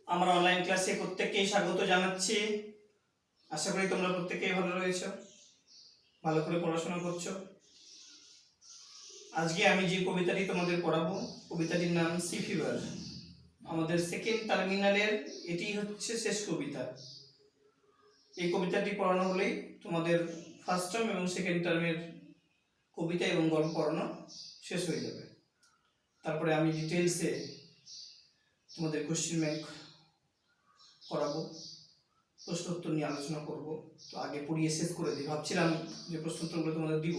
আমরা অনলাইন ক্লাসে প্রত্যেককেই স্বাগত জানাচ্ছি। আশা করি তোমরা প্রত্যেকেই ভালো রয়েছো, ভালো করে পড়াশোনা করছো। আজকে আমি যে কবিতাটি তোমাদের পড়াবো, কবিতাটির নাম সি ফিভার। আমাদের সেকেন্ড টার্মিনালের এটি হচ্ছে শেষ কবিতা। এই কবিতাটি পড়ানো হলেই তোমাদের ফার্স্ট টার্ম এবং সেকেন্ড টার্মের কবিতা এবং গল্প পড়ানো শেষ হয়ে যাবে। তারপরে আমি ডিটেলসে তোমাদের কোশ্চেন ব্যাংক করাবো, প্রশ্ন উত্তর নিয়ে আলোচনা করব। তো আগে পড়িয়ে শেষ করে দিই। ভাবছিলাম যে প্রশ্ন উত্তরগুলো তোমাদের দিব,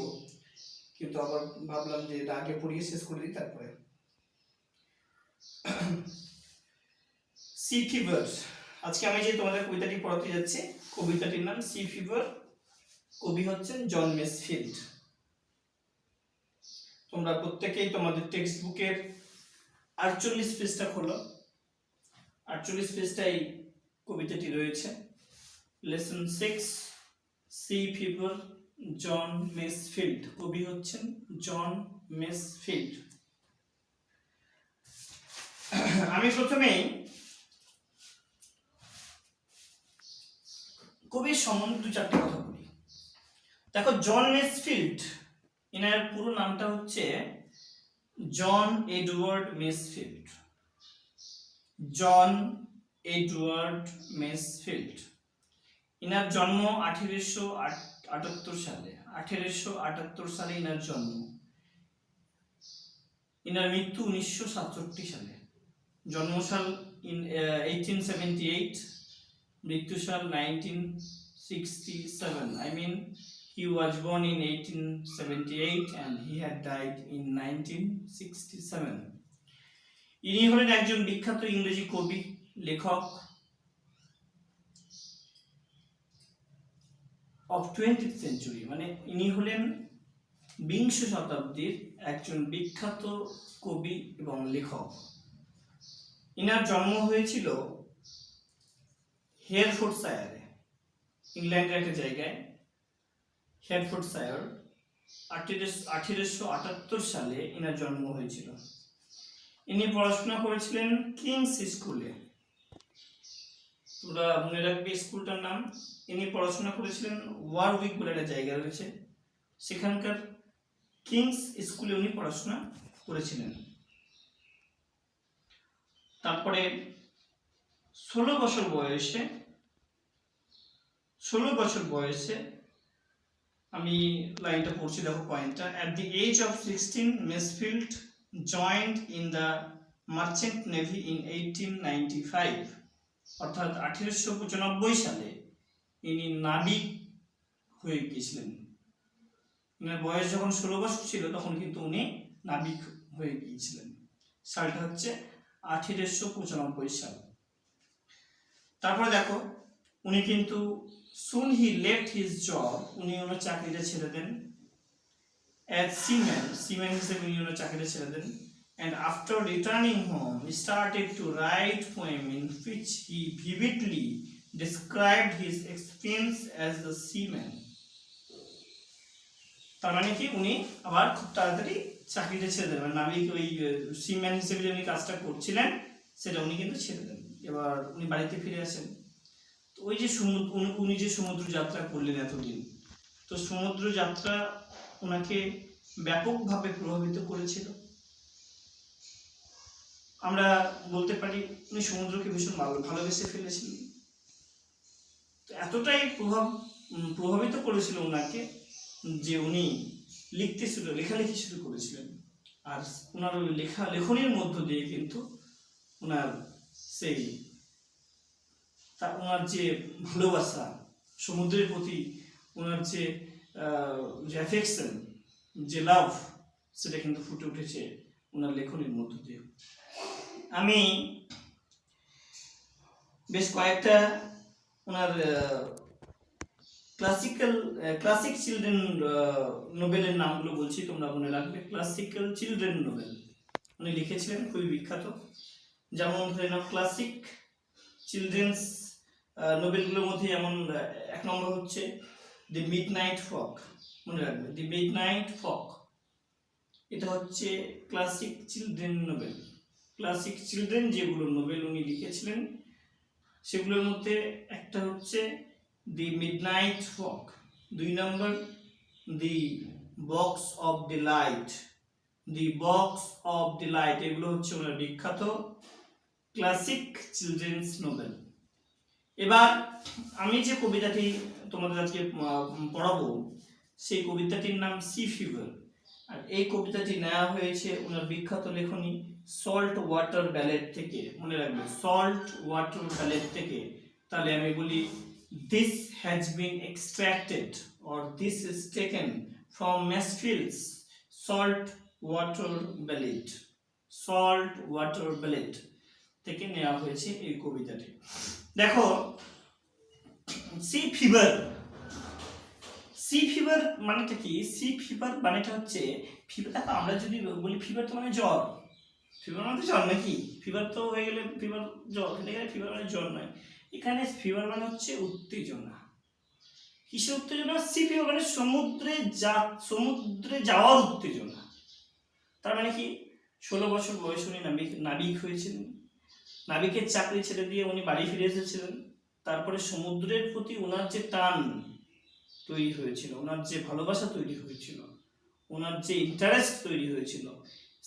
কিন্তু আবার ভাবলাম যে এটা আগে পড়িয়ে শেষ করে দিই তারপরে। Sea fever. আজকে আমি যে তোমাদের কবিতাটি পড়াতে যাচ্ছি, কবিতাটির নাম সি ফিভার। কবি হচ্ছেন জন মেসফিল্ড। তোমরা প্রত্যেকেই তোমাদের টেক্সট বুকের 48 পৃষ্ঠা খোলো। 48 পৃষ্ঠায় কবিতাটি রয়েছে। লেসন 6 সি ফিভার, জন মেসফিল্ড। কবি হচ্ছেন জন মেসফিল্ড। আমি প্রথমেই কবির সম্বন্ধে দু চারটে কথা বলি। দেখো, জন মেসফিল্ড, এনার পুরো নামটা হচ্ছে জন এডওয়ার্ড মেসফিল্ড। জন এডওয়ার্ড মেসফিল্ড। এনার জন্ম 1878 সালে। 1878 সালে এনার জন্ম। এনার মৃত্যু 1967 সালে। জন্মসাল 1878, মৃত্যুসাল 1967. I mean, he was born in 1878 and he had died in 1967. ইনি হলেন একজন বিখ্যাত ইংরেজি কবি, লেখক অফ 20th century। মানে ইনি হলেন বিংশ শতাব্দীর একজন বিখ্যাত কবি এবং লেখক। ইনার জন্ম হয়েছিল হেয়ারফোর্ডশায়ারে, ইংল্যান্ডের একটা জায়গায়, হেয়ারফোর্ডশায়ার। 1878 সালে ইনার জন্ম হয়েছিল। ইনি পড়াশোনা করেছিলেন কিংস স্কুলে। তোমরা মনে রাখবে স্কুলটার নাম। ইনি পড়াশোনা করেছিলেন ওয়ারউইক বলে একটা জায়গা রয়েছে, সেখানকার কিংস স্কুলে উনি পড়াশোনা করেছিলেন। তারপরে 16 বছর বয়সে আমি লাইনটা পড়ছি, দেখো পয়েন্টটা। At the age of 16, Mesfield joined in the Merchant Navy in 1895। অর্থাৎ 1895 সালে ইনি নাবিক হয়ে গিয়েছিলেন। ওনার বয়স যখন 16 বছর ছিল তখন কিন্তু উনি নাবিক হয়ে গিয়েছিলেন। সালটা হচ্ছে 1895 সাল। তারপরে দেখো, উনি কিন্তু soon he left his job, উনি ওনার চাকরিটা ছেড়ে দেন। as seaman হিসেবে উনি ওনার চাকরিটা ছেড়ে দেন। and after returning home he started to write poem in which he vividly described his experience as the seaman। তার মানে কি, উনি আবার খুব তাড়াতাড়ি চাকরিটা ছেড়ে দেন। নাবিক ওই সিম্যান হিসেবে যে উনি কাজটা করছিলেন সেটা উনি কিন্তু ছেড়ে দেন। এবার উনি বাড়িতে ফিরে আসেন। তো ওই যে উনি যে সমুদ্র যাত্রা করলেন এতদিন, তো সমুদ্র যাত্রা ওনাকে ব্যাপকভাবে প্রভাবিত করেছিল। আমরা বলতে পারি উনি সমুদ্রকে ভীষণ ভালোবেসে ফেলেছিলেন। তো এতটাই প্রভাবিত করেছিল ওনাকে যে উনি লেখালেখি শুরু করেছিলেন। আর ওনার ওই লেখনির মধ্য দিয়ে কিন্তু ওনার সেই ওনার যে ভালোবাসা সমুদ্রের প্রতি, ওনার যে অ্যাফেকশন, যে লাভ, সেটা কিন্তু ফুটে উঠেছে ওনার লেখনির মধ্য দিয়ে। আমি বেশ কয়েকটা ওনার ক্লাসিক চিলড্রেন নোবেলের নামগুলো বলছি, তোমরা মনে রাখবে। ক্লাসিক্যাল চিলড্রেন নোবেল উনি লিখেছিলেন, খুবই বিখ্যাত। যেমন ধরে নাও, ক্লাসিক চিলড্রেন্স নোবেলগুলোর মধ্যে যেমন 1 নম্বর হচ্ছে দি মিডনাইট ফগ। মনে রাখবে, দি মিডনাইট ফগ, এটা হচ্ছে classic children novel. Classic children যেগুলো নোবেল উনি লিখেছিলেন সেগুলোর মধ্যে একটা হচ্ছে দি মিডনাইট ওয়াক, 2 নম্বর the box of delight, the box of delight, এগুলো হচ্ছে ওনার বিখ্যাত ক্লাসিক চিলড্রেন্স নোবেল। এবার আমি যে কবিতাটি তোমাদের আজকে পড়াবো সেই কবিতাটির নাম সি ফিভার, আর এই কবিতাটি নেওয়া হয়েছে ওনার বিখ্যাত লেখনী সল্ট ওয়াটার ব্যালেট থেকে। মনে রাখবে সল্ট ওয়াটার ব্যালেট থেকে। তাহলে আমি বলি this has been extracted or this is taken from Masefield's salt water ballad, salt water ballad থেকে নেওয়া হয়েছে এই কবিতাটি। দেখো সি ফিভার, সি ফিভার মানেটা কি? সি ফিভার মানেটা হচ্ছে ফিভার। দেখো আমরা যদি বলি ফিভার তো মানে জ্বর, ফিভার মানে জ্বর নাকি? ফিভার তো হয়ে গেলে ফিভার জ্বর, এখানে ফিভার মানে জ্বর নয়, এখানে ফিভার মানে হচ্ছে উত্তেজনা। কিসের উত্তেজনা? সি ফিভার মানে সমুদ্রে যাওয়ার উত্তেজনা। তার মানে কি 16 বছর বয়স উনি নাবিক হয়েছিলেন, নাবিকের চাকরি ছেড়ে দিয়ে উনি বাড়ি ফিরে এসেছিলেন। তারপরে সমুদ্রের প্রতি ওনার যে টান তৈরি হয়েছিল, ওনার যে ভালোবাসা তৈরি হয়েছিল, ওনার যে ইন্টারেস্ট তৈরি হয়েছিল,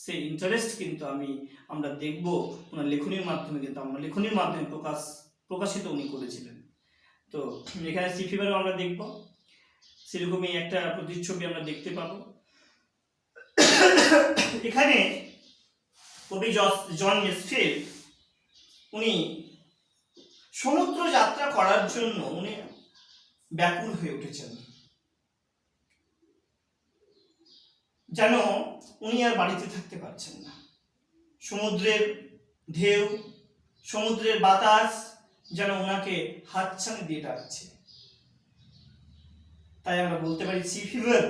সেই ইন্টারেস্ট কিন্তু আমরা দেখব ওনার লেখনীর মাধ্যমে, কিন্তু আমরা লেখনীর মাধ্যমে প্রকাশিত উনি করেছিলেন। তো এখানে সি ফিভারও আমরা দেখব, সেরকমই একটা প্রতিচ্ছবি আমরা দেখতে পাবো। এখানে কবি জন মেসফিল্ড উনি সমুদ্র যাত্রা করার জন্য উনি ব্যাকুল হয়ে উঠেছেন, যেন উনি আর বাড়িতে থাকতে পারছেন না। সমুদ্রের ঢেউ, সমুদ্রের বাতাস যেন ওনাকে হাতছানি দিয়ে ডাকছে। তাই আমরা বলতে পারি সি ফিভার,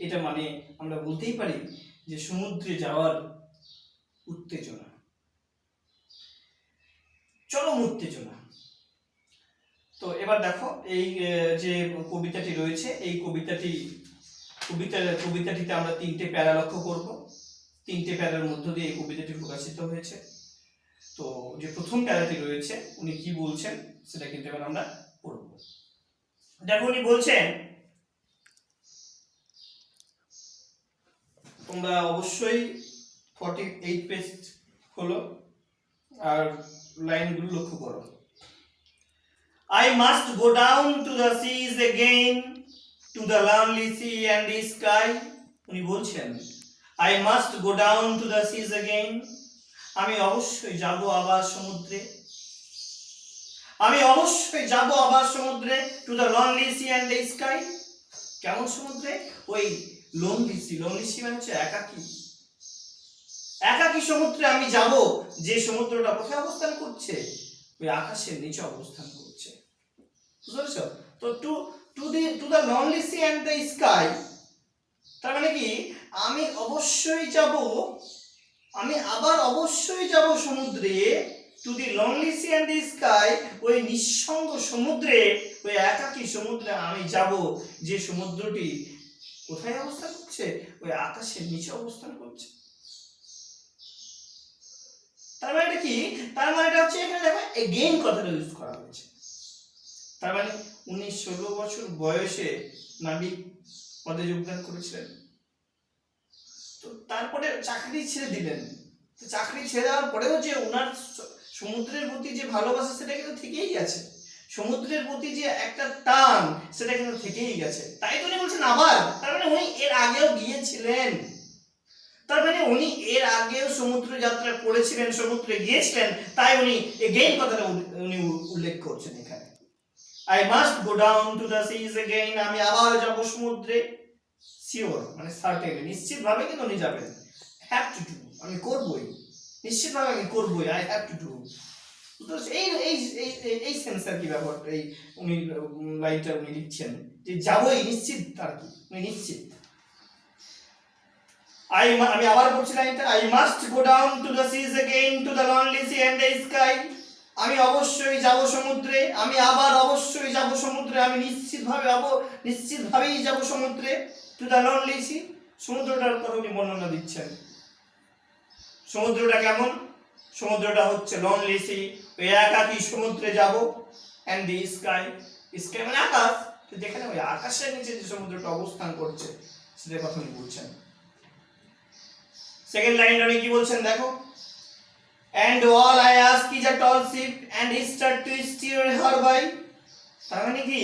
এটা মানে আমরা বলতেই পারি যে সমুদ্রে যাওয়ার উত্তেজনা, চরম উত্তেজনা। তো এবার দেখো এই যে কবিতাটি রয়েছে, এই কবিতাটিতে আমরা 3টে প্যারা লক্ষ্য করব। 3টে প্যারার মধ্য দিয়ে এই কবিতাটি প্রকাশিত হয়েছে। তো যে প্রথম প্যারাটি রয়েছে উনি কি বলছেন সেটা কিন্তু এবার আমরা পড়ব। দেখো উনি বলছেন, তোমরা অবশ্যই 48 পেজ খোলো আর লাইনগুলো লক্ষ্য করো। I must go down to the seas again, to the lonely sea and the sky. উনি বলছেন I must go down to the seas again, আমি অবশ্যই যাব আবার সমুদ্রে, আমি অবশ্যই যাব আবার সমুদ্রে, to the lonely sea and the sky। কেমন সমুদ্রে? ওই lonely sea, lonely sea মানে হচ্ছে একাকী, একাকী সমুদ্রে আমি যাব, যে সমুদ্রটা কোথায় অবস্থান করছে? ওই আকাশের নিচে অবস্থান করছে। বুঝছো? তো to the lonely sea and the sky, তার মানে কি আমি অবশ্যই যাব, আমি আবার অবশ্যই যাব সমুদ্রে, to the lonely sea and the sky, ওই নিঃসঙ্গ সমুদ্রে, ওই একাকী সমুদ্রে আমি যাব, যে সমুদ্রটি কোথায় অবস্থান করছে? ওই আকাশের নিচে অবস্থান করছে। তার মানে এটা কি? তার মানে এটা হচ্ছে এখানে দেখো এগেইন কথাটা ইউজ করা হয়েছে। তার মানে উনি 16 বছর বয়সে নাবিক পদে যোগদান করেছিলেন। তো তারপরে চাকরি ছেড়ে দিলেন। তো চাকরি ছেড়ে দেওয়ার পরেও যে ওনার সমুদ্রের প্রতি যে ভালোবাসা সেটা কিন্তু থেকেই গেছে, সমুদ্রের প্রতি যে একটা টান সেটা কিন্তু থেকেই গেছে। তাই তো উনি বলছেন আবার, তার মানে উনি এর আগেও গিয়েছিলেন, তার মানে উনি এর আগেও সমুদ্র যাত্রা করেছিলেন, সমুদ্রে গিয়েছিলেন, তাই উনি এগেইন কথাটা উনি উল্লেখ করছেন এখানে। I must go down to the seas again, আমি আবার যাব সমুদ্রে। শিওর মানে সার্টেনলি, নিশ্চিতভাবে কিন্তু উনি যাবেন। হ্যাভ টু ডু, আমি করবই, নিশ্চিতভাবে আমি করবই, আই হ্যাভ টু ডু। তো এই এই এই সেন্সার কি ব্যাপার, এই উনি লাইনটা উনি লিখছেন যে যাবই, নিশ্চিত, আর কি উনি নিশ্চিত। আমি আবার পড়ছি লাইনটা, I must go down to the seas again, to the lonely sea and the sky, আমি অবশ্যই যাব সমুদ্রে, আমি আবার অবশ্যই যাব সমুদ্রে, আমি নিশ্চিতভাবেই যাব সমুদ্রে, টু দ্য lonely sea, সমুদ্রটার কথা উনি বর্ণনা দিচ্ছেন। সমুদ্রটা কেমন? সমুদ্রটা হচ্ছে লনলি সি, ওই একাকী সমুদ্রে যাব। এন্ড দি স্কাই, স্কাই মানে আকাশ, তো যেখানে ওই আকাশের নিচে যে সমুদ্রটা অবস্থান করছে সেটার কথা উনি বলছেন। সেকেন্ড লাইনটা উনি কি বলছেন দেখো, and all I ask is a tall ship and start to steer her by। তার মানে কি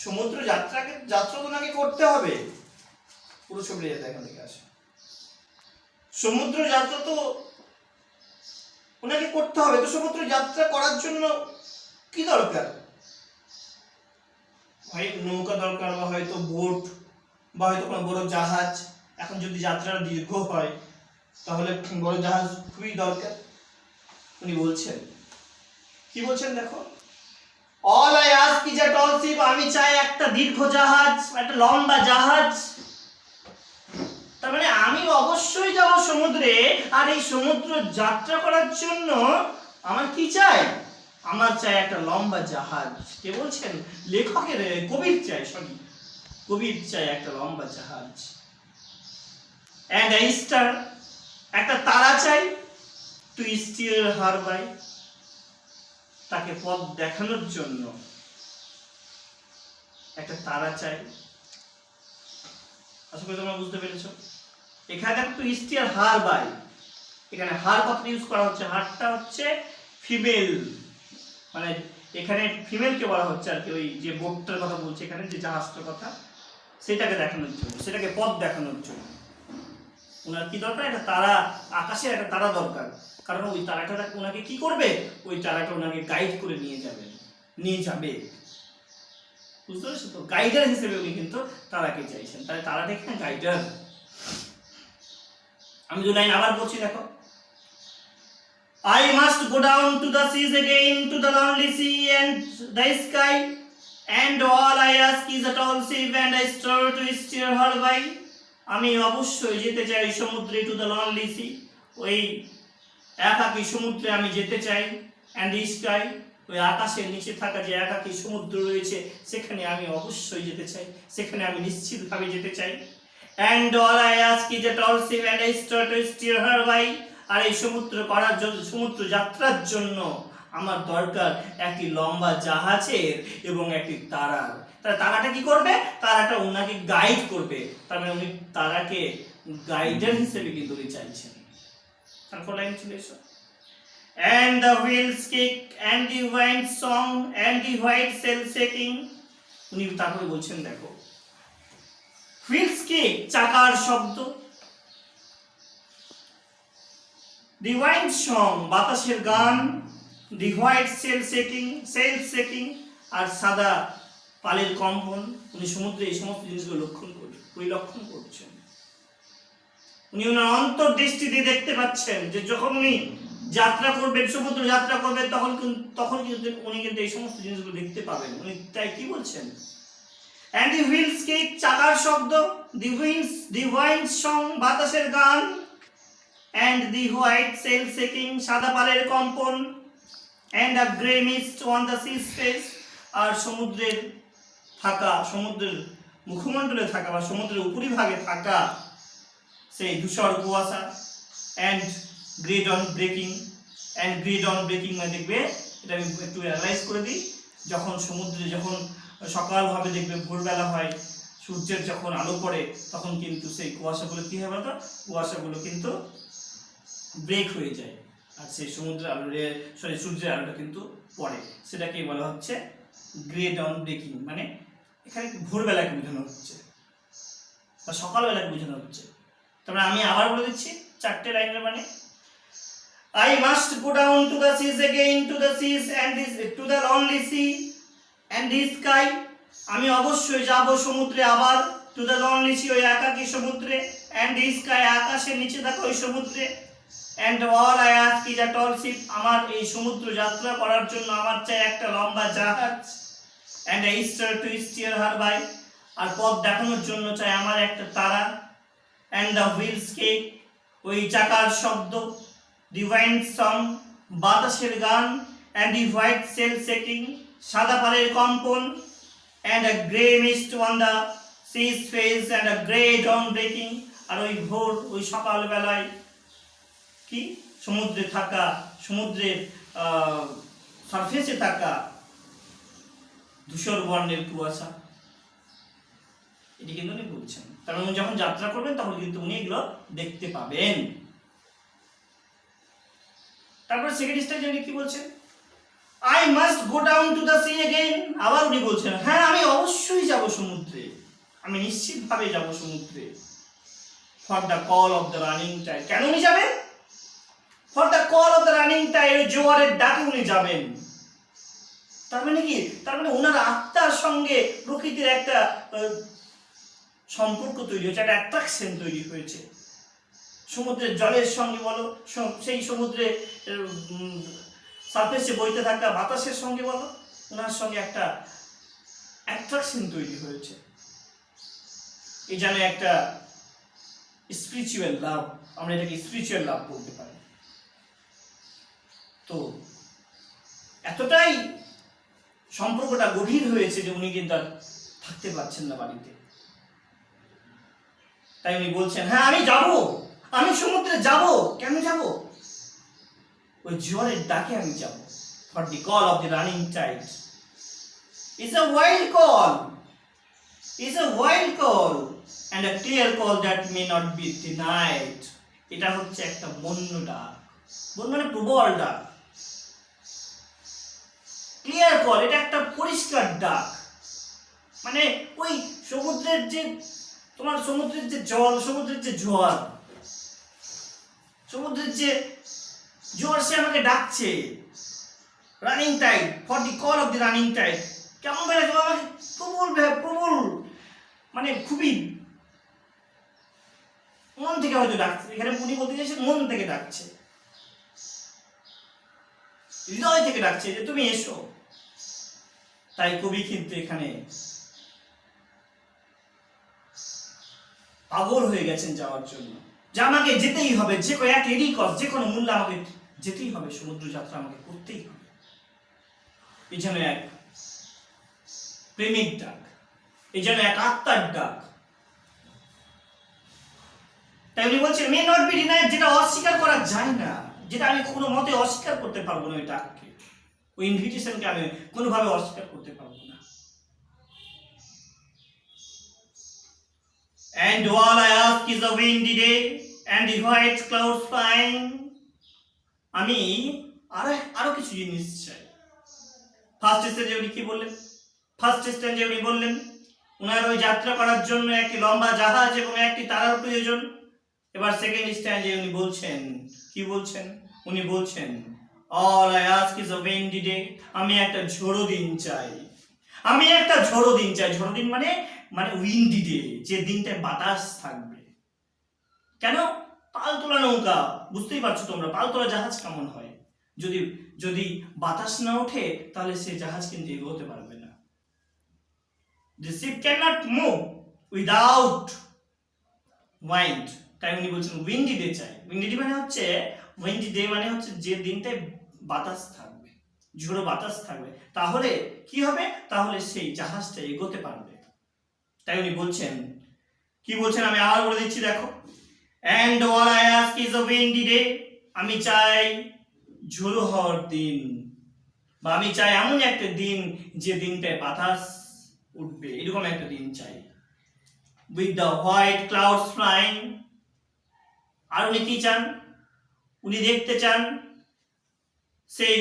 সমুদ্র যাত্রা তো নাকি করতে হবে, পুরো ছবি দেখেন দেখে আসে, সমুদ্র যাত্রা তো ওনাকে করতে হবে। তো সমুদ্র যাত্রা করার জন্য কি দরকার, হয় নৌকা দরকার, বা হয়তো বোট, বা হয়তো কোনো বড় জাহাজ। এখন যদি যাত্রাটা দীর্ঘ হয় তাহলে বড় জাহাজ খুবই দরকার। উনি বলছেন, কি বলছেন দেখো, all I ask is a tall ship, আমি চাই একটা দীর্ঘ জাহাজ, একটা লম্বা জাহাজ। তার মানে আমি অবশ্যই যাব সমুদ্রে, আর এই সমুদ্র যাত্রা করার জন্য আমার কি চাই, আমার চাই একটা লম্বা জাহাজ। কে বলছেন, লেখকের, কবির চাই, সরি কবির চাই একটা লম্বা জাহাজ। এন্ড আ স্টার, একটা তারা চাই, টু স্টিয়ার হার বাই, তাকে পথ দেখানোর জন্য একটা তারা চাই। আশা করি তোমরা বুঝতে পেরেছো। এখানে দেখো টু স্টিয়ার হার বাই, এখানে হার কথা ইউজ করা হচ্ছে, হারটা হচ্ছে ফিমেল, মানে এখানে ফিমেলকে বলা হচ্ছে আর কি, ওই যে বোটটার কথা বলছে এখানে, যে জাহাজটার কথা, সেটাকে দেখানোর জন্য, সেটাকে পথ দেখানোর জন্য ওনার কি দরকার, একটা তারা, আকাশের একটা তারা দরকার। কারণ ওই তারাটা ওনাকে কি করবে, ওই তারাটা ওনাকে গাইড করে নিয়ে যাবে। বুঝতে পারছো তো, গাইডার হিসেবে উনি কিন্তু তারাকে চাইছেন, তাই তারাটা এখানে গাইডার। আমি দু লাইন আবার বলছি দেখো, I must go down to the seas again, to the lonely sea and the sky, and all I ask is a tall ship and a star to steer her by। আমি অবশ্যই যেতে চাই সমুদ্রে, to the lonely C, ওই একাকী সমুদ্রে আমি যেতে চাই। অ্যান্ড স্কাই, ওই আকাশের নিচে থাকা যে একাকী সমুদ্র রয়েছে সেখানে আমি অবশ্যই যেতে চাই, সেখানে আমি নিশ্চিতভাবে যেতে চাই। And all I ask is a tall ship and a star to steer her by, আর এই সমুদ্র করার জন্য, সমুদ্র যাত্রার জন্য আমার দরকার একটি লম্বা জাহাজের এবং একটি তারার। তারাটা কি করবে, তারাটা ওনাকে গাইড করবে। তার মানে উনি তারাকে গাইডার হিসেবে কিন্তু উনি চাইছেন। তারপর লাইন চলে এসো, and the wheels kick and the wind song and the white sail shaking। উনি তারপরে বলছেন দেখো, wheels kick চাকার শব্দ, the wind song বাতাসের গান, the white sail shaking আর সাদা পালের কম্পন। উনি সমুদ্রে এই সমস্ত জিনিসগুলো পরিলক্ষণ করছেন। উনি ওনার অন্তর্দৃষ্টিতে দেখতে পাচ্ছেন যে যখন উনি যাত্রা করবেন, সমুদ্র যাত্রা করবেন, তখন কিন্তু উনি কিন্তু এই সমস্ত জিনিসগুলো দেখতে পাবেন। উনি তাই কি বলছেন, and the wheels kick চাকার শব্দ, the wind song বাতাসের গান, and the white sail shaking সাদা পালের কম্পন, and a grey mist on the sea's face আর সমুদ্রের থাকা, সমুদ্রের মুখমণ্ডলে থাকা বা সমুদ্রের উপরিভাগে থাকা সেই ধূসর কুয়াশা। and গ্রে ডন ব্রেকিং মানে দেখবে, এটা আমি একটু অ্যানালাইজ করে দিই, যখন সমুদ্রে যখন সকালভাবে দেখবে ভোরবেলা হয়, সূর্যের যখন আলো পড়ে, তখন কিন্তু সেই কুয়াশাগুলো কি হয় বলতো, কুয়াশাগুলো কিন্তু ব্রেক হয়ে যায়, আর সেই সমুদ্রের আলো, সূর্যের আলোটা কিন্তু পড়ে, সেটাকেই বলা হচ্ছে গ্রে ডন ব্রেকিং। মানে এখানে ভোরবেলাকে বোঝানো হচ্ছে বা সকালবেলাকে বোঝানো হচ্ছে। তারপরে আমি আবার বলে দিচ্ছি চারটে লাইনের মানে, I must go down to the seas again, to the seas and to the lonely sea and the sky। আমি অবশ্যই যাব সমুদ্রে আবার, to the lonely sea ওই একাকী সমুদ্রে, and the sky আকাশের নিচে থাকা ওই সমুদ্রে, and all I ask is a tall ship আমার এই সমুদ্র যাত্রা করার জন্য আমার চাই একটা লম্বা জাহাজ, and a star to steer her by আর পথ দেখানোর জন্য চাই আমার একটা তারা, and the wheels kick ওই চাকার শব্দ, the wind song বাতাসের গান, and the white sail shaking সাদা পালের কম্পন, and a grey mist on the sea's face and a grey dawn breaking আর ওই ভোর, ওই সকাল বেলায় কি সমুদ্রে থাকা সমুদ্রের সারফেসে থাকা ধূসর বর্ণের কুয়াশা, এটি কিন্তু উনি বলছেন। কারণ উনি যখন যাত্রা করবেন তখন কিন্তু উনি এগুলো দেখতে পাবেন। তারপর সেকেন্ড স্টেজে উনি কি বলছেন, I must go down to the sea again। আবার উনি বলছেন, হ্যাঁ আমি অবশ্যই যাব সমুদ্রে, আমি নিশ্চিতভাবে যাব সমুদ্রে। For the call of the running tide। কেন উনি যাবেন? For the call of the running tide, জোয়ারের ডাকে উনি যাবেন। তার মানে কি? তার মানে ওনার আত্মার সঙ্গে প্রকৃতির একটা সম্পর্ক তৈরি হয়েছে, একটা অ্যাট্রাকশন তৈরি হয়েছে। সমুদ্রের জলের সঙ্গে বলো, সেই সমুদ্রে সারফেসে বইতে থাকা বাতাসের সঙ্গে বলো, ওনার সঙ্গে একটা অ্যাট্রাকশন তৈরি হয়েছে। এই যেন একটা স্পিরিচুয়াল লাভ, আমরা এটাকে স্পিরিচুয়াল লাভ বলতে পারি। তো এতটাই সম্পর্কটা গভীর হয়েছে যে উনি কিন্তু আর থাকতে পারছেন না বাড়িতে। তাই উনি বলছেন, হ্যাঁ আমি যাব, আমি সমুদ্রে যাব। কেন যাব? ওই জোয়ারের ডাকে আমি যাব। For the call of the running tide। It's a wild call, it's a wild call and a clear call that may not be denied। এটা হচ্ছে একটা বন্য ডাক, বন্য মানে প্রবল ডাক। ক্লিয়ার কল, এটা একটা পরিষ্কার ডাক। মানে ওই সমুদ্রের যে তোমার সমুদ্রের যে জল, সমুদ্রের যে জোয়ার, সমুদ্রের যে জোয়ার সে আমাকে ডাকছে। Running tide, for the call of the running tide. কেমন ভাবে আমাকে প্রবল মানে খুবই মন থেকে হয়তো ডাকছে। এখানে উনি বলতে চাইছেন মন থেকে ডাকছে, হৃদয় থেকে ডাকছে যে তুমি এসো। তাই কবি কিন্তু এখানে পাগল হয়ে গেছেন যাওয়ার জন্য, যে আমাকে যেতেই হবে, যে কোনো এক এরই কষ্ট, যে কোনো মূল্যে আমাকে যেতেই হবে, সমুদ্র যাত্রা আমাকে করতেই হবে। এই যেন এক প্রেমিক ডাক, এই যেন এক আত্মার ডাক। তাই উনি বলছেন মে নট বি ডিনাইড, যেটা অস্বীকার করা যায় না, যেটা আমি কোনো মতে অস্বীকার করতে পারবো না। ওই ডাককে, ওই ইনভিটেশনকে আমি কোনোভাবে অস্বীকার করতে পারবো না। And all I ask is a windy day and the white clouds flying। আমি আরো কিছু জিনিস চাই। ফার্স্ট স্টেজে উনি কি বললেন? ফার্স্ট স্টেজে উনি বললেন ওনার ওই যাত্রা করার জন্য একটি লম্বা জাহাজ এবং একটি তারার প্রয়োজন। এবার সেকেন্ড স্টেজে উনি বলছেন, কি বলছেন? উনি বলছেন all I ask is a windy day। আমি একটা ঝোড়ো দিন চাই, আমি একটা ঝোড়ো দিন চাই। ঝোড়ো দিন মানে উইন্ডি ডে, যে দিনটায় বাতাস থাকবে। কেন? পালতোলা নৌকা, বুঝতেই পারছো তোমরা পালতোলা জাহাজ কেমন হয়। যদি বাতাস না ওঠে তাহলে সে জাহাজ কিন্তু এগোতে পারবে না। The ship cannot move without wind। তাই উনি বলছেন উইন্ডি ডে চাই। উইন্ডি ডে মানে হচ্ছে যে দিনটায় বাতাস থাকবে, ঝোড়ো বাতাস থাকবে। তাহলে কি হবে? তাহলে সেই জাহাজটা এগোতে পারবে। তাই উনি বলছেন, কি বলছেন আমি আবার বলে দিচ্ছি, দেখো। And all I ask is a windy day। আমি চাই ঝোড়ো হওয়ার দিন, বা আমি চাই এমন একটা দিন যে দিনটায় বাতাস উঠবে, এরকম একটা দিন চাই। With the white clouds flying। আর উনি কি চান? উনি দেখতে চান সেই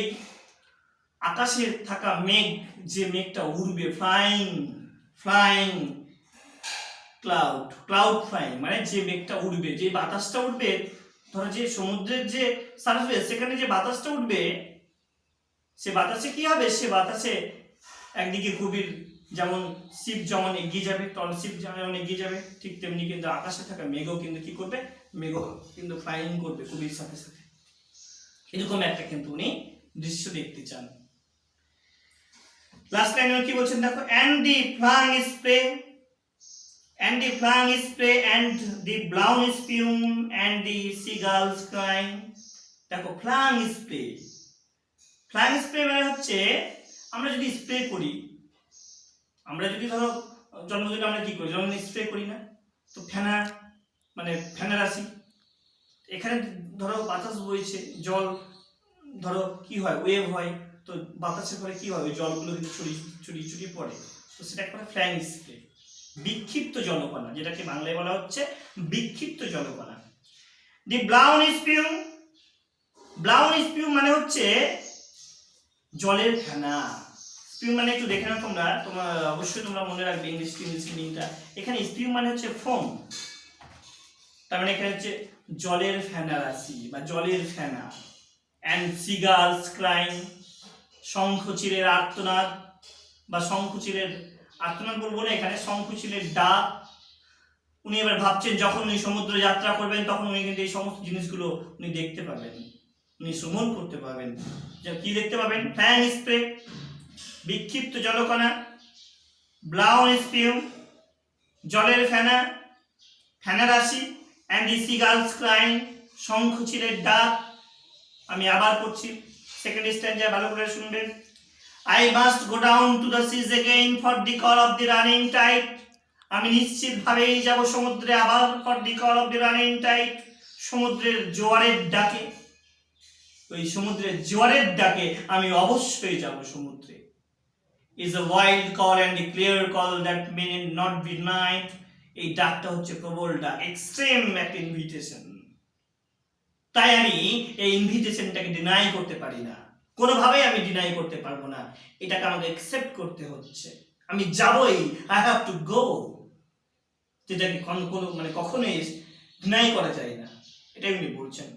আকাশে থাকা মেঘ, যে মেঘটা উড়বে, ফ্লাইং ক্লাউড ফ্লাইং মানে যে মেঘটা উড়বে, যে বাতাসটা উঠবে। ধরো যে সমুদ্রের যে সারফেস, সেখানে যে বাতাসটা উঠবে, সে বাতাসে কি হবে? সে বাতাসে একদিকে গভীর, যেমন শিপ যেমন এগিয়ে যাবে, টল শিপ যেমন এগিয়ে যাবে, ঠিক তেমনি কিন্তু আকাশে থাকা মেঘও কিন্তু কি করবে? মেঘও কিন্তু ফ্লাইং করবে কবির সাথে সাথে। এরকম একটা কিন্তু উনি দৃশ্য দেখতে চান। লাস্ট লাইনে কি বলছেন দেখো, and the flying spray and the blown spume and the seagulls crying। দেখো flying spray মানে হচ্ছে আমরা যদি স্প্রে করি, আমরা যদি ধরো জন্মদিনে আমরা কি করি? জন্মদিনে স্প্রে করি না তো, ফেনা রাশি। এখানে ধরো বাতাস বইছে, জল ধরো কি হয়, ওয়েভ হয়, তো বাতাসের পরে কি হয়, ওই জলগুলো কিন্তু ছড়িয়ে ছড়িয়ে পড়ে, তো সেটা একটা ফ্লাইং স্প্রে, বিক্ষিপ্ত জলকণা, যেটাকে বাংলায় বলা হচ্ছে বিক্ষিপ্ত জলকণা। দি ব্লাউন স্পিউম, ব্লাউন স্পিউম মানে হচ্ছে জলের ফেনা। স্পিউম মানে একটু দেখে নাও তোমরা, অবশ্যই তোমরা মনে রাখবে ইংলিশ মিনিংটা। এখানে স্পিউম মানে হচ্ছে ফোম, তার মানে এখানে হচ্ছে জলের ফেনা রাশি বা জলের ফেনা। অ্যান্ড সিগালস ক্রাইং, শঙ্খচিলের আর্তনাদ বা শঙ্খচিলের আর্তনাদ বলবো না, এখানে শঙ্খচিলের ডাক। উনি এবার ভাবছেন যখন উনি সমুদ্র যাত্রা করবেন তখন উনি কিন্তু এই সমস্ত জিনিসগুলো উনি দেখতে পাবেন, উনি শ্রমণ করতে পাবেন। যে কি দেখতে পাবেন, ফ্যাং স্প্রে, বিক্ষিপ্ত জলকণা, ব্লাউন স্পিউম জলের ফেনা, ফেনা রাশি, অ্যান্ড দি সিগালস ক্রাইং, শঙ্খচিলের ডাক। আমি আবার পড়ছি, সেকেন্ড স্ট্যান্ডা ভালো করে শুনবেন। I must go down to the seas again for the call of the running tide. আমি নিশ্চিতভাবেই যাব সমুদ্রে আবার, for the call of the running tide, সমুদ্রের জোয়ারের ডাকে। ওই সমুদ্রের জোয়ারের ডাকে আমি অবশ্যই যাব সমুদ্রে। is a wild call and a clear call that may not be denied. এই ডাকটা হচ্ছে প্রবল ডাক, এক্সট্রিম একটা ইনভিটেশন। তাই আমি এই ইনভিটেশনটাকে ডিনাই করতে পারি না, কোনোভাবেই আমি ডিনাই করতে পারবো না, এটাকে আমাকে অ্যাকসেপ্ট করতে হচ্ছে। আমি যাবই, আই হ্যাভ টু গো, যেটাকে কোনো মানে কখনোই ডিনাই করা যায় না, এটাই উনি বলছেন।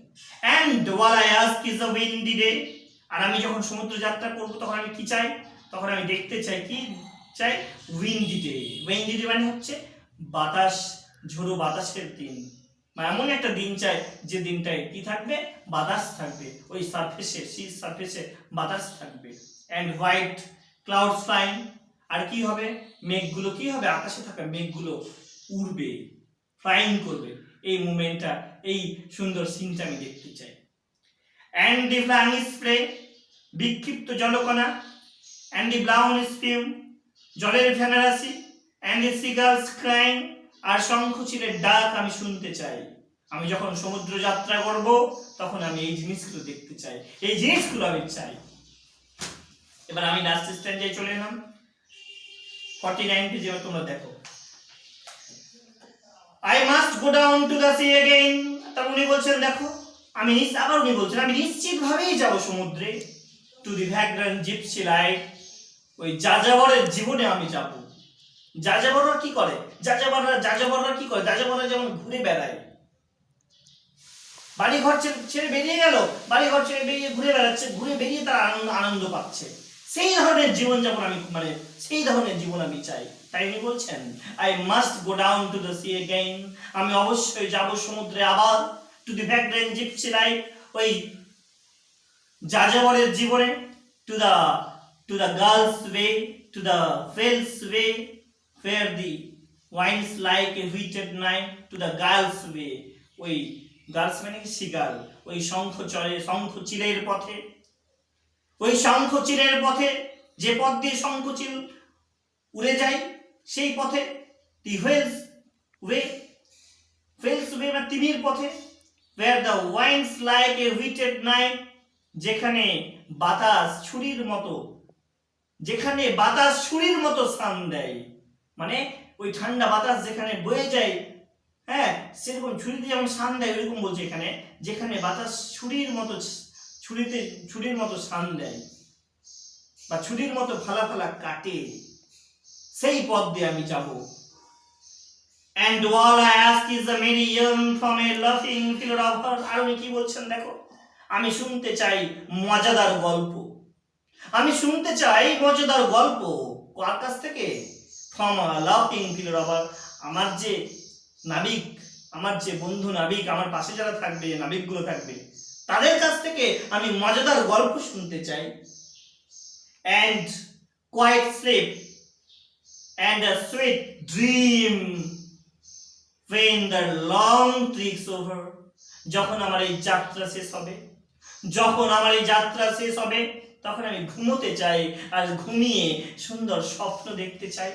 And while I ask is a windy day, আর আমি যখন সমুদ্র যাত্রা করবো তখন আমি কি চাই, তখন আমি দেখতে চাই, কি চাই, উইন্ডি ডে। উইন্ডি ডে মানে হচ্ছে বাতাস, ঝোড়ো বাতাসের দিন, মানে এমন একটা দিন চাই যে দিনটায় কি থাকবে, বাতাস থাকবে, ওই সারফেসে, সি সারফেসে বাতাস থাকবে। অ্যান্ড হোয়াইট ক্লাউডস ফ্লাইং, আর কি হবে, মেঘগুলো কি হবে, আকাশে থাকা মেঘগুলো উড়বে, ফ্লাইং করবে, এই মুভমেন্টটা, এই সুন্দর সিনটা আমি দেখতে চাই। অ্যান্ড দি ফ্লাইং স্প্রে, বিক্ষিপ্ত জলকণা, অ্যান্ড দি ব্লাউন স্পিউম জলের ফেনা রাশি, অ্যান্ড দি সিগালস ক্রাইং, আর শঙ্খচিলের ডাক আমি শুনতে চাই। আমি যখন সমুদ্র যাত্রা করব তখন আমি এই জিনিসগুলো দেখতে চাই, এই জিনিসগুলো আমি চাই। এবার আমি লাস্ট স্ট্যান্ডে চলে এলাম, 49 পেজে, তোমরা দেখো। I must go down to the sea again, তার উনি বলছেন দেখো, আমি আবার উনি বলছেন আমি নিশ্চিতভাবেই যাব সমুদ্রে, two the vagrant gypsy life, ওই যাযাবরের জীবনে আমি যাব। যাযাবররা কি করে, যাযাবররা কি করে, যাযাবররা যেমন ঘুরে বেড়ায়, বাড়ি ঘর ছেড়ে বেরিয়ে গেল, বাড়ি ঘর ছেড়ে বেরিয়ে ঘুরে বেড়াচ্ছে, ঘুরে বেরিয়ে তারা আনন্দ পাচ্ছে, সেই ধরনের জীবন যেমন আমি মানে সেই ধরনের জীবন আমি চাই। তাই উনি বলছেন I must go down to the sea again, আমি অবশ্যই যাব সমুদ্রে আবার, to the vagrant gypsy life, ওই যাযাবরের জীবনে, to the gull's way, to the whale's way, where the winds like a wheated night, to the girls way, ওই girls মানে সিগাল, ওই শঙ্খচিলের পথে, ওই শঙ্খচিলের পথে, যে পথ দিয়ে শঙ্খচিল উড়ে যায় সেই পথে, দি whales way, বা তিমির পথে, where the winds like a wheated night, যেখানে বাতাস ছুরির মতো স্থান দেয়, মানে ওই ঠান্ডা বাতাস যেখানে বয়ে যায়, হ্যাঁ সেরকম ছুরি দিয়ে যেমন শান দেয়, ওইরকম বলছে এখানে, যেখানে বাতাস ছুরির মতো শান দেয় বা ছুরির মতো ফালা ফালা কাটে, সেই পথ দিয়ে আমি যাব। And all I ask is a merry yearn from a laughing philosopher, আর উনি কি বলছেন দেখো, আমি শুনতে চাই মজাদার গল্প, আমি শুনতে চাই মজাদার গল্প, কার কাছ থেকে, from a laughing philosopher, আমার যে নাবিক, আমার যে বন্ধু নাবিক, আমার পাশে যারা থাকবে, নাবিকগুলো থাকবে, তাদের কাছ থেকে আমি মজাদার গল্প শুনতে চাই। and quiet sleep and a sweet dream when the long trip's over, যখন আমার এই যাত্রা শেষ হবে, তখন আমি ঘুমোতে চাই, আর ঘুমিয়ে সুন্দর স্বপ্ন দেখতে চাই।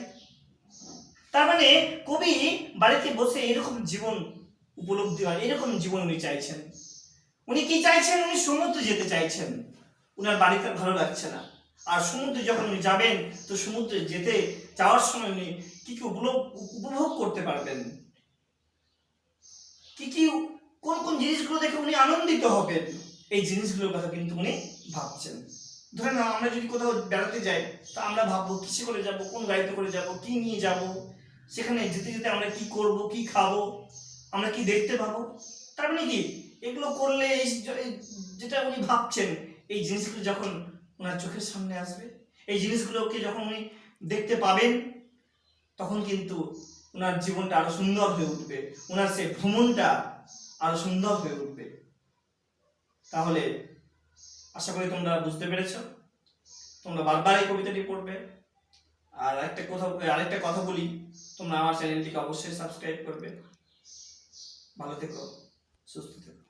তার মানে কবি বাড়িতে বসে এরকম জীবন উপলব্ধি হয়, এরকম জীবন উনি চাইছেন। উনি কি চাইছেন, উনি সমুদ্রে যেতে চাইছেন, উনার বাড়িতে ভালো লাগছে না। আর সমুদ্রে যখন উনি যাবেন, তো সমুদ্রে যাওয়ার সময় উনি কি কি উপভোগ করতে পারবেন, কি কি কোন কোন জিনিসগুলো দেখে উনি আনন্দিত হবেন, এই জিনিসগুলোর কথা কিন্তু উনি ভাবছেন। ধরে নাও আমরা যদি কোথাও বেড়াতে যাই, তা আমরা ভাববো কিসে করে যাব, কোন গাড়িতে করে যাব, কি নিয়ে যাব, সেখানে যেতে যেতে আমরা কি করব, কি খাবো, আমরা কি দেখতে পাবো। তার মানে কি, এগুলো করলে যেটা উনি ভাবছেন, এই জিনিসগুলো যখন ওনার চোখের সামনে আসবে, এই জিনিসগুলোকে যখন উনি দেখতে পাবেন, তখন কিন্তু ওনার জীবনটা আরো সুন্দর হয়ে উঠবে, ওনার সেই ভ্রমণটা আরো সুন্দর হয়ে উঠবে। তাহলে আশা করি তোমরা বুঝতে পেরেছো। তোমরা বারবার এই কবিতাটি পড়বে। আর আরেকটা কথা বলি, তোমরা আমার চ্যানেলটিকে অবশ্যই সাবস্ক্রাইব করবে। ভালো থেকো, সুস্থ থেকো।